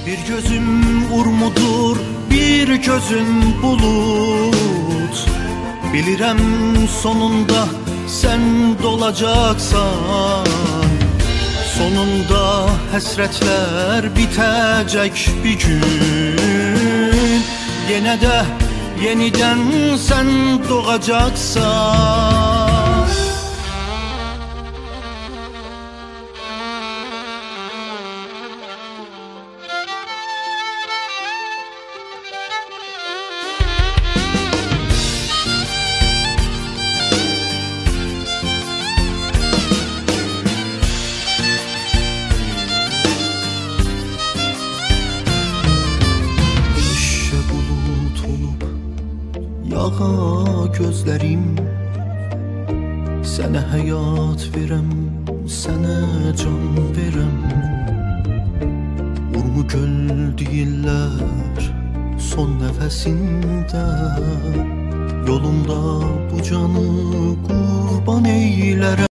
Bir gözüm urmudur, bir gözün bulut. Bilirəm sonunda sen dolacaksan, sonunda həsrətlər bitəcək bir gün. Yenə də yenidən sen doğacaksan. Yağa gözlərim, sənə həyat verəm, sənə can verəm. Urmu göl deyirlər son nəfəsində, yolunda bu canı qurban eylərəm.